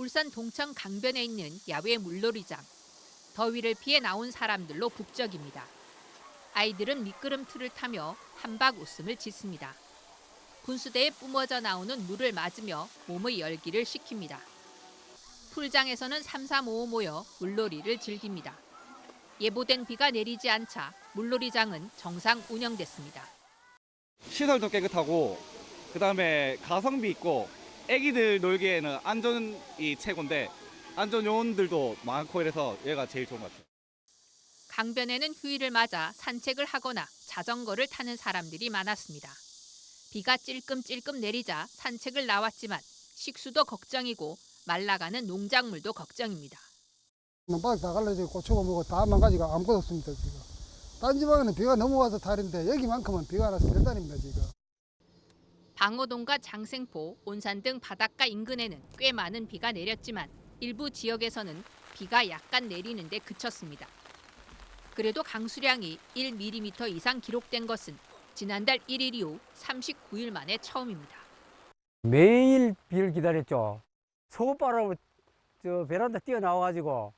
울산 동천 강변에 있는 야외 물놀이장. 더위를 피해 나온 사람들로 북적입니다. 아이들은 미끄럼틀을 타며 한박 웃음을 짓습니다. 분수대에 뿜어져 나오는 물을 맞으며 몸의 열기를 식힙니다. 풀장에서는 삼삼오오 모여 물놀이를 즐깁니다. 예보된 비가 내리지 않자 물놀이장은 정상 운영됐습니다. 시설도 깨끗하고 그다음에 가성비 있고 애기들 놀기에는 안전이 최고인데 안전 요원들도 많고 이래서 얘가 제일 좋은 것 같아요. 강변에는 휴일을 맞아 산책을 하거나 자전거를 타는 사람들이 많았습니다. 비가 찔끔찔끔 내리자 산책을 나왔지만 식수도 걱정이고 말라가는 농작물도 걱정입니다. 바닥 다 갈라지고 고추고 뭐고 다 망가지고 아무것도 없습니다 지금. 딴 지방에는 비가 넘어와서 탈인데 여기만큼은 비가 안 와서 대단입니다 지금. 방어동과 장생포, 온산 등 바닷가 인근에는 꽤 많은 비가 내렸지만 일부 지역에서는 비가 약간 내리는데 그쳤습니다. 그래도 강수량이 1mm 이상 기록된 것은 지난달 1일 이후 39일 만에 처음입니다. 매일 비를 기다렸죠. 소바람으로 베란다 뛰어나와가지고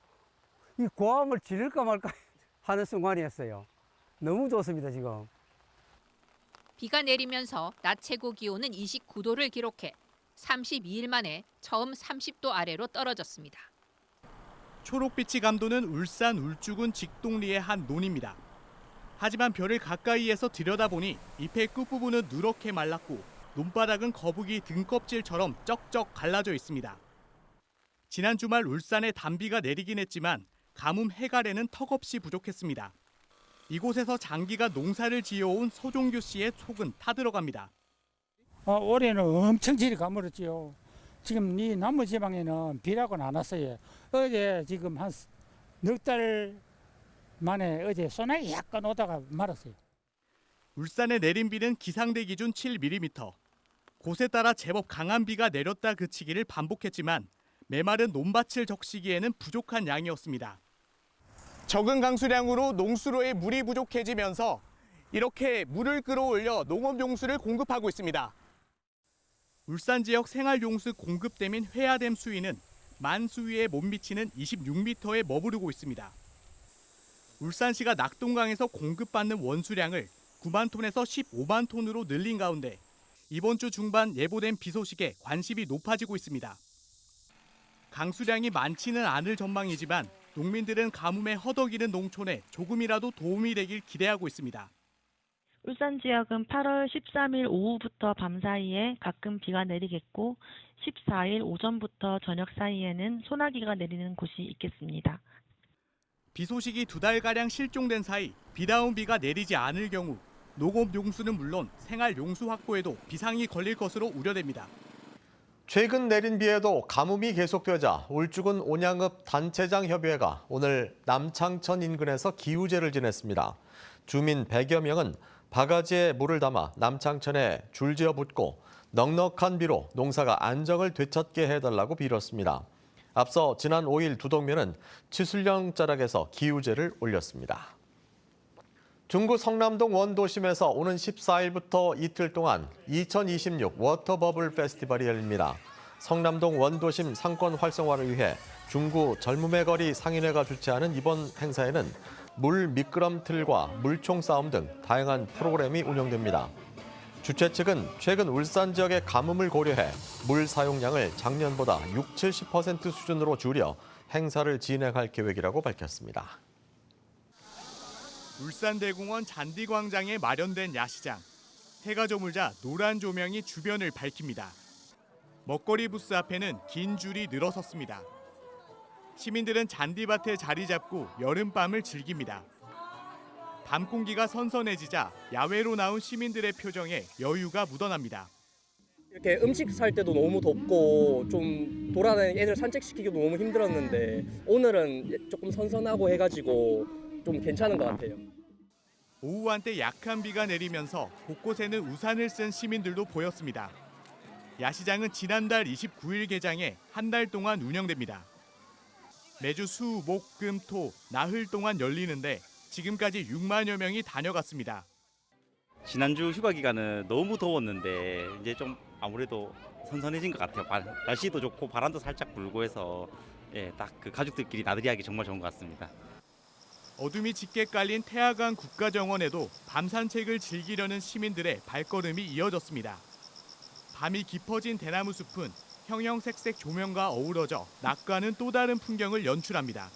이 고함을 지를까 말까 하는 순간이었어요. 너무 좋습니다 지금. 비가 내리면서 낮 최고 기온은 29도를 기록해 32일 만에 처음 30도 아래로 떨어졌습니다. 초록빛이 감도는 울산 울주군 직동리의 한 논입니다. 하지만 별을 가까이에서 들여다보니 잎의 끝부분은 누렇게 말랐고 논바닥은 거북이 등껍질처럼 쩍쩍 갈라져 있습니다. 지난 주말 울산에 단비가 내리긴 했지만 가뭄 해갈에는 턱없이 부족했습니다. 이곳에서 장기가 농사를 지어온 서종규 씨의 속은 타들어갑니다. 올해는 엄청 질이 가물었지요. 지금 이 남부 지방에는 비라고는 안 왔어요. 어제 지금 한 넉 달 만에 어제 소나기 약간 오다가 말았어요. 울산에 내린 비는 기상대 기준 7mm. 곳에 따라 제법 강한 비가 내렸다 그치기를 반복했지만 메마른 논밭을 적시기에는 부족한 양이었습니다. 적은 강수량으로 농수로에 물이 부족해지면서 이렇게 물을 끌어올려 농업용수를 공급하고 있습니다. 울산 지역 생활용수 공급댐인 회화댐 수위는 만 수위에 못 미치는 26m에 머무르고 있습니다. 울산시가 낙동강에서 공급받는 원수량을 9만 톤에서 15만 톤으로 늘린 가운데 이번 주 중반 예보된 비 소식에 관심이 높아지고 있습니다. 강수량이 많지는 않을 전망이지만 농민들은 가뭄에 허덕이는 농촌에 조금이라도 도움이 되길 기대하고 있습니다. 울산 지역은 8월 13일 오후부터 밤 사이에 가끔 비가 내리겠고 14일 오전부터 저녁 사이에는 소나기가 내리는 곳이 있겠습니다. 비 소식이 2달가량 실종된 사이 비다운 비가 내리지 않을 경우 농업용수는 물론 생활용수 확보에도 비상이 걸릴 것으로 우려됩니다. 최근 내린 비에도 가뭄이 계속되자 울주군 온양읍 단체장 협의회가 오늘 남창천 인근에서 기우제를 지냈습니다. 주민 100여 명은 바가지에 물을 담아 남창천에 줄지어 붓고 넉넉한 비로 농사가 안정을 되찾게 해달라고 빌었습니다. 앞서 지난 5일 두 동면은 치술령 자락에서 기우제를 올렸습니다. 중구 성남동 원도심에서 오는 14일부터 이틀 동안 2026 워터버블 페스티벌이 열립니다. 성남동 원도심 상권 활성화를 위해 중구 젊음의 거리 상인회가 주최하는 이번 행사에는 물 미끄럼틀과 물총 싸움 등 다양한 프로그램이 운영됩니다. 주최 측은 최근 울산 지역의 가뭄을 고려해 물 사용량을 작년보다 60-70% 수준으로 줄여 행사를 진행할 계획이라고 밝혔습니다. 울산대공원 잔디광장에 마련된 야시장. 해가 저물자 노란 조명이 주변을 밝힙니다. 먹거리 부스 앞에는 긴 줄이 늘어섰습니다. 시민들은 잔디밭에 자리 잡고 여름밤을 즐깁니다. 밤 공기가 선선해지자 야외로 나온 시민들의 표정에 여유가 묻어납니다. 이렇게 음식 살 때도 너무 덥고 좀 돌아다니는 애들 산책시키기도 너무 힘들었는데 오늘은 조금 선선하고 해가지고 좀 괜찮은 것 같아요. 오후 한때 약한 비가 내리면서 곳곳에는 우산을 쓴 시민들도 보였습니다. 야시장은 지난달 29일 개장해 한 달 동안 운영됩니다. 매주 수, 목, 금, 토, 나흘 동안 열리는데 지금까지 6만여 명이 다녀갔습니다. 지난주 휴가 기간은 너무 더웠는데 이제 좀 아무래도 선선해진 것 같아요. 날씨도 좋고 바람도 살짝 불고 해서 딱 그 가족들끼리 나들이하기 정말 좋은 것 같습니다. 어둠이 짙게 깔린 태화강 국가정원에도 밤 산책을 즐기려는 시민들의 발걸음이 이어졌습니다. 밤이 깊어진 대나무 숲은 형형색색 조명과 어우러져 낮과는 또 다른 풍경을 연출합니다.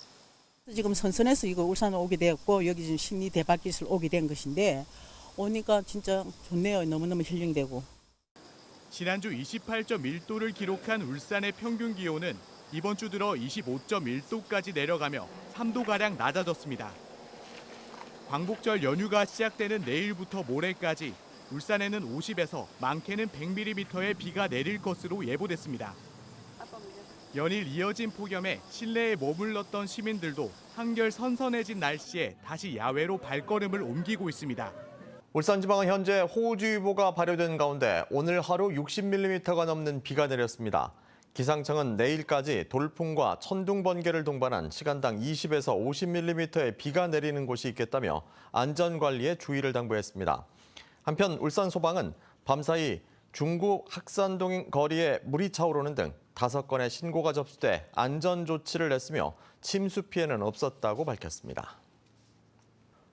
지금 선선해서 이거 울산에 오게 되었고 여기 지금 심리 대밭깃을 오게 된 것인데 오니까 진짜 좋네요. 너무너무 힐링되고. 지난주 28.1도를 기록한 울산의 평균 기온은 이번 주 들어 25.1도까지 내려가며 3도가량 낮아졌습니다. 광복절 연휴가 시작되는 내일부터 모레까지 울산에는 50에서 많게는 100mm의 비가 내릴 것으로 예보됐습니다. 연일 이어진 폭염에 실내에 머물렀던 시민들도 한결 선선해진 날씨에 다시 야외로 발걸음을 옮기고 있습니다. 울산지방은 현재 호우주의보가 발효된 가운데 오늘 하루 60mm가 넘는 비가 내렸습니다. 기상청은 내일까지 돌풍과 천둥 번개를 동반한 시간당 20에서 50mm의 비가 내리는 곳이 있겠다며 안전관리에 주의를 당부했습니다. 한편 울산 소방은 밤사이 중구 학산동 거리에 물이 차오르는 등 5건의 신고가 접수돼 안전조치를 냈으며 침수 피해는 없었다고 밝혔습니다.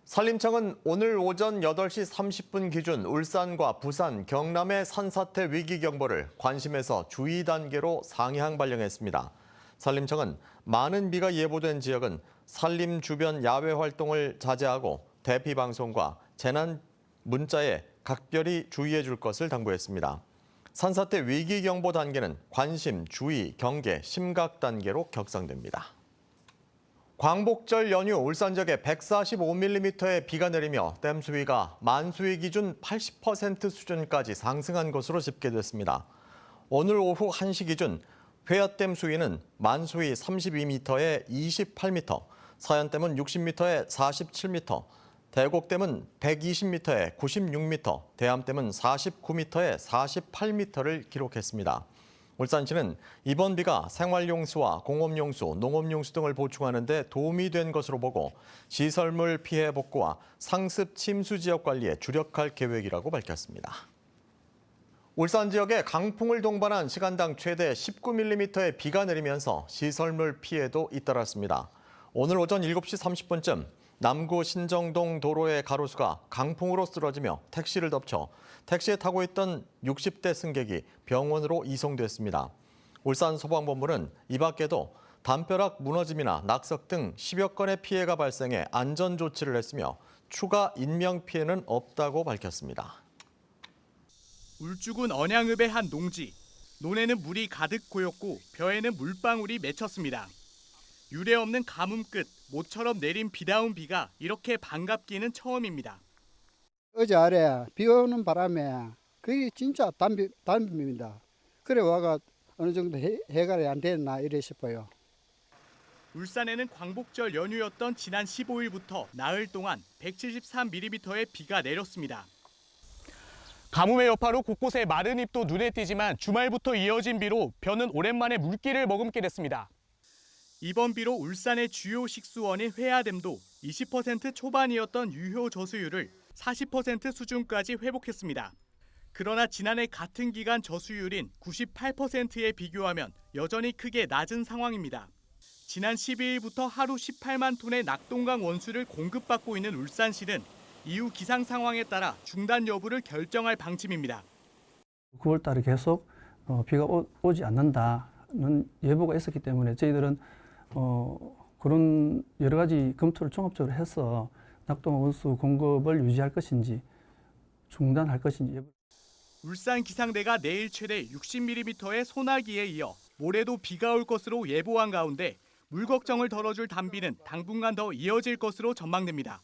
산림청은 오늘 오전 8시 30분 기준 울산과 부산, 경남의 산사태 위기경보를 관심에서 주의 단계로 상향 발령했습니다. 산림청은 많은 비가 예보된 지역은 산림 주변 야외 활동을 자제하고 대피 방송과 재난 문자에 각별히 주의해 줄 것을 당부했습니다. 산사태 위기경보 단계는 관심, 주의, 경계, 심각 단계로 격상됩니다. 광복절 연휴 울산 지역에 145mm의 비가 내리며 댐 수위가 만수위 기준 80% 수준까지 상승한 것으로 집계됐습니다. 오늘 오후 1시 기준 회화댐 수위는 만수위 32m에 28m, 서현댐은 60m에 47m, 대곡댐은 120m에 96m, 대암댐은 49m에 48m를 기록했습니다. 울산시는 이번 비가 생활용수와 공업용수, 농업용수 등을 보충하는 데 도움이 된 것으로 보고 시설물 피해 복구와 상습 침수 지역 관리에 주력할 계획이라고 밝혔습니다. 울산 지역에 강풍을 동반한 시간당 최대 19mm의 비가 내리면서 시설물 피해도 잇따랐습니다. 오늘 오전 7시 30분쯤 남구 신정동 도로의 가로수가 강풍으로 쓰러지며 택시를 덮쳐 택시에 타고 있던 60대 승객이 병원으로 이송됐습니다. 울산 소방본부는 이 밖에도 담벼락 무너짐이나 낙석 등 10여 건의 피해가 발생해 안전 조치를 했으며 추가 인명 피해는 없다고 밝혔습니다. 울주군 언양읍의 한 농지. 논에는 물이 가득 고였고 벼에는 물방울이 맺혔습니다. 유례없는 가뭄 끝 모처럼 내린 비다운 비가 이렇게 반갑기는 처음입니다. 어제 아래 비 오는 바람에 그게 진짜 담비입니다. 그래 와가 어느 정도 해결이 안 됐나 이래 싶어요. 울산에는 광복절 연휴였던 지난 15일부터 나흘 동안 173mm의 비가 내렸습니다. 가뭄의 여파로 곳곳에 마른 잎도 눈에 띄지만 주말부터 이어진 비로 벼는 오랜만에 물기를 머금게 됐습니다. 이번 비로 울산의 주요 식수원인 회화댐도 20% 초반이었던 유효 저수율을 40% 수준까지 회복했습니다. 그러나 지난해 같은 기간 저수율인 98%에 비교하면 여전히 크게 낮은 상황입니다. 지난 12일부터 하루 18만 톤의 낙동강 원수를 공급받고 있는 울산시는 이후 기상 상황에 따라 중단 여부를 결정할 방침입니다. 9월 달에 계속 비가 오지 않는다는 예보가 있었기 때문에 저희들은 그런 여러 가지 검토를 종합적으로 해서 낙동강 원수 공급을 유지할 것인지 중단할 것인지. 울산 기상대가 내일 최대 60mm의 소나기에 이어 모레도 비가 올 것으로 예보한 가운데 물 걱정을 덜어줄 단비는 당분간 더 이어질 것으로 전망됩니다.